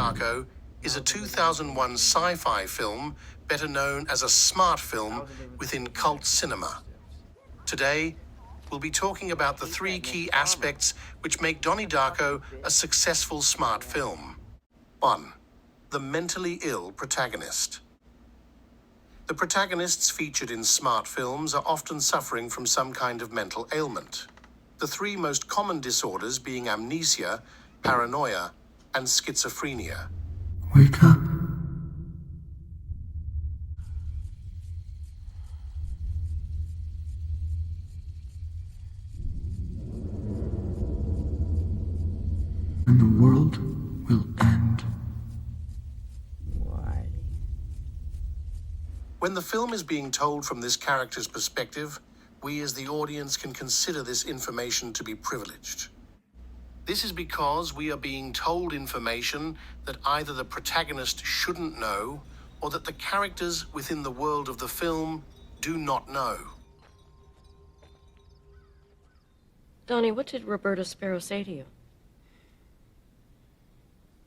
Darko is a 2001 sci-fi film, better known as a smart film within cult cinema. Today, we'll be talking about the three key aspects which make Donnie Darko a successful smart film. 1. The mentally ill protagonist. The protagonists featured in smart films are often suffering from some kind of mental ailment. The three most common disorders being amnesia, paranoia, and schizophrenia. Wake up. And the world will end. Why? When the film is being told from this character's perspective, we as the audience can consider this information to be privileged. This is because we are being told information that either the protagonist shouldn't know or that the characters within the world of the film do not know. Donnie, what did Roberta Sparrow say to you?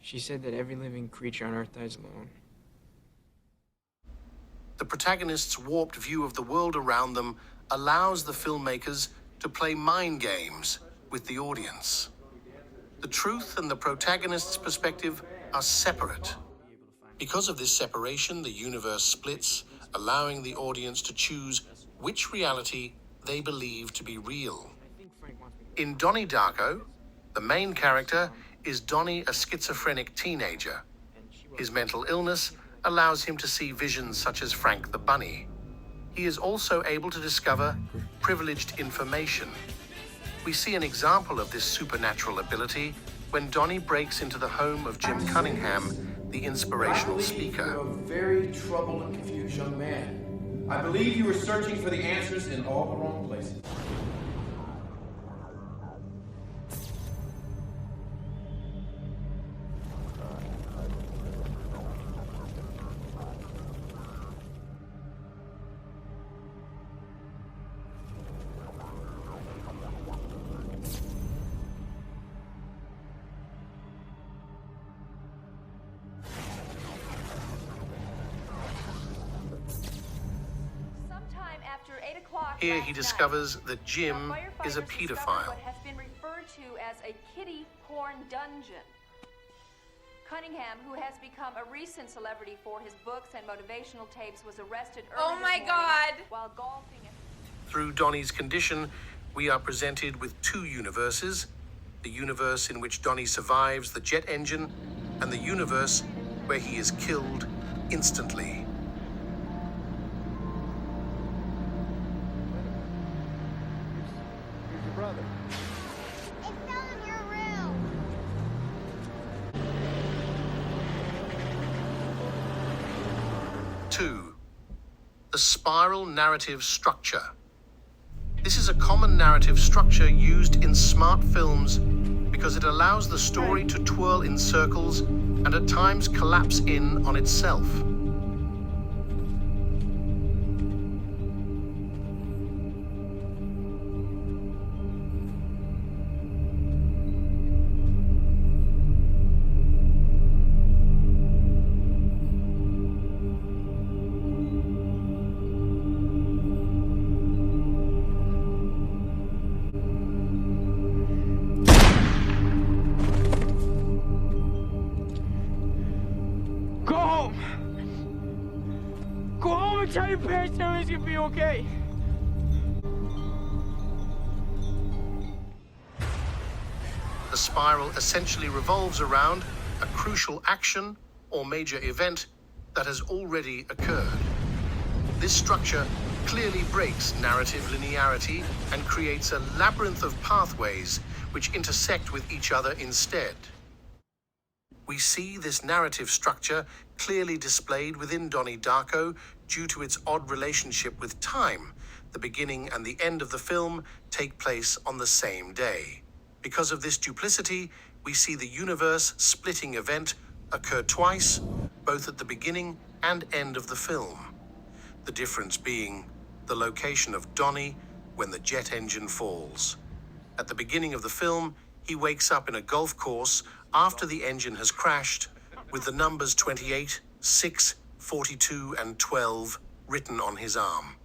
She said that every living creature on Earth dies alone. The protagonist's warped view of the world around them allows the filmmakers to play mind games with the audience. The truth and the protagonist's perspective are separate. Because of this separation, the universe splits, allowing the audience to choose which reality they believe to be real. In Donnie Darko, the main character is Donnie, a schizophrenic teenager. His mental illness allows him to see visions such as Frank the Bunny. He is also able to discover privileged information. We see an example of this supernatural ability when Donnie breaks into the home of Jim Cunningham, the inspirational speaker. You're a very troubled and confused young man. I believe you were searching for the answers in all the wrong places. Here he discovers that Jim is a pedophile. What has been referred to as a kiddie porn dungeon. Cunningham, who has become a recent celebrity for his books and motivational tapes, was arrested early this morning while golfing. Through Donnie's condition, we are presented with two universes: the universe in which Donnie survives the jet engine, and the universe where he is killed instantly. Brother. It fell in your room. 2. The spiral narrative structure. This is a common narrative structure used in smart films because it allows the story to twirl in circles and at times collapse in on itself. Go home and tell your parents everything's gonna be okay. The spiral essentially revolves around a crucial action or major event that has already occurred. This structure clearly breaks narrative linearity and creates a labyrinth of pathways which intersect with each other instead. We see this narrative structure clearly displayed within Donnie Darko due to its odd relationship with time. The beginning and the end of the film take place on the same day. Because of this duplicity, we see the universe-splitting event occur twice, both at the beginning and end of the film. The difference being the location of Donnie when the jet engine falls. At the beginning of the film, he wakes up in a golf course after the engine has crashed, with the numbers 28, 6, 42, and 12 written on his arm.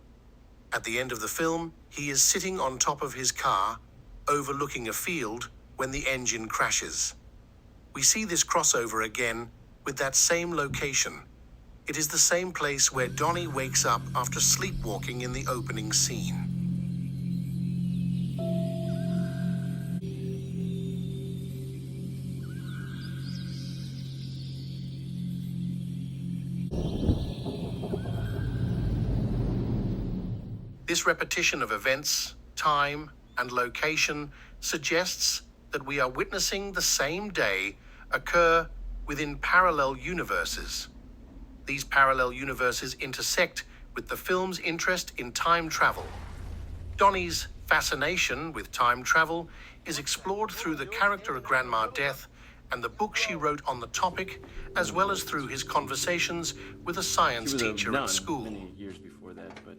At the end of the film, he is sitting on top of his car, overlooking a field when the engine crashes. We see this crossover again with that same location. It is the same place where Donnie wakes up after sleepwalking in the opening scene. This repetition of events, time, and location suggests that we are witnessing the same day occur within parallel universes. These parallel universes intersect with the film's interest in time travel. Donnie's fascination with time travel is explored through the character of Grandma Death and the book she wrote on the topic, as well as through his conversations with a science teacher at school. Many years before that, but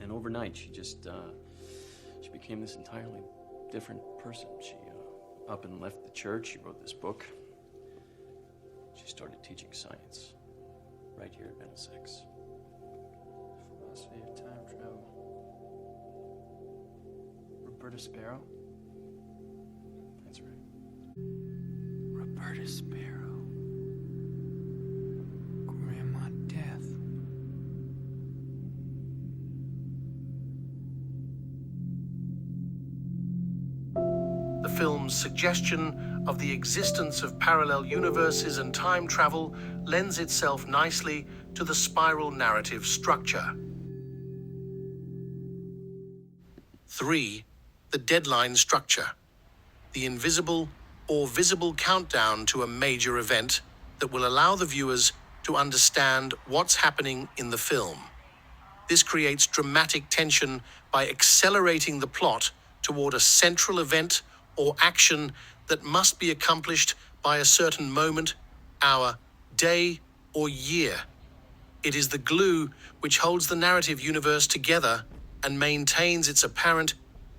and overnight she just she became this entirely different person. She up and left the church. She wrote this book. She started teaching science right here at Middlesex. Philosophy of time travel. Roberta Sparrow? That's right. Roberta Sparrow. Grandma Death. The film's suggestion of the existence of parallel universes and time travel lends itself nicely to the spiral narrative structure. 3. The deadline structure. The invisible or visible countdown to a major event that will allow the viewers to understand what's happening in the film. This creates dramatic tension by accelerating the plot toward a central event or action that must be accomplished by a certain moment, hour, day, or year. It is the glue which holds the narrative universe together and maintains its apparent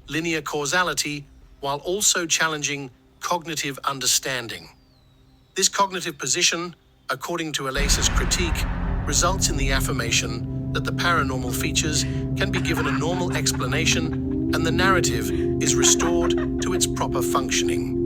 linear causality while also challenging cognitive understanding. This cognitive position, according to Elias's critique, results in the affirmation that the paranormal features can be given a normal explanation and the narrative is restored to its proper functioning.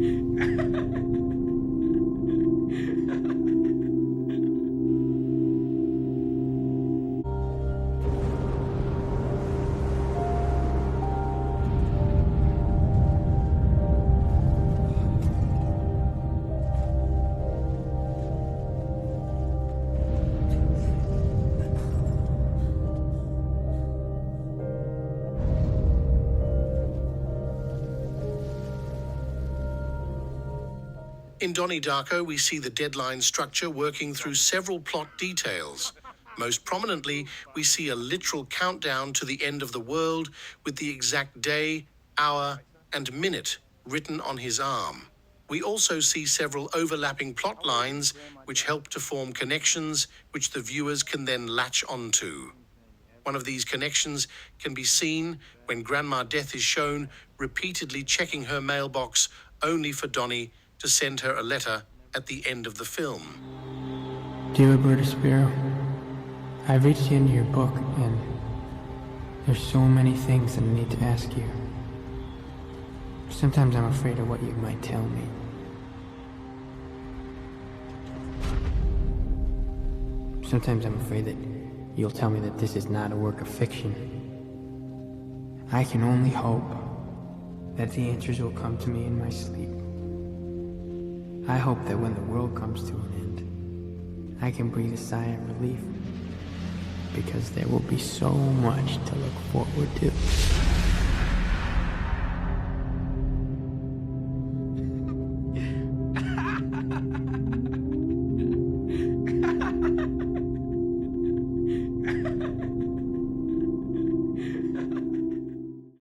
In Donnie Darko, we see the deadline structure working through several plot details. Most prominently, we see a literal countdown to the end of the world with the exact day, hour, and minute written on his arm. We also see several overlapping plot lines which help to form connections which the viewers can then latch onto. One of these connections can be seen when Grandma Death is shown repeatedly checking her mailbox only for Donnie to send her a letter at the end of the film. Dear Roberta Sparrow, I've reached the end of your book, and there's so many things that I need to ask you. Sometimes I'm afraid of what you might tell me. Sometimes I'm afraid that you'll tell me that this is not a work of fiction. I can only hope that the answers will come to me in my sleep. I hope that when the world comes to an end, I can breathe a sigh of relief, because there will be so much to look forward to.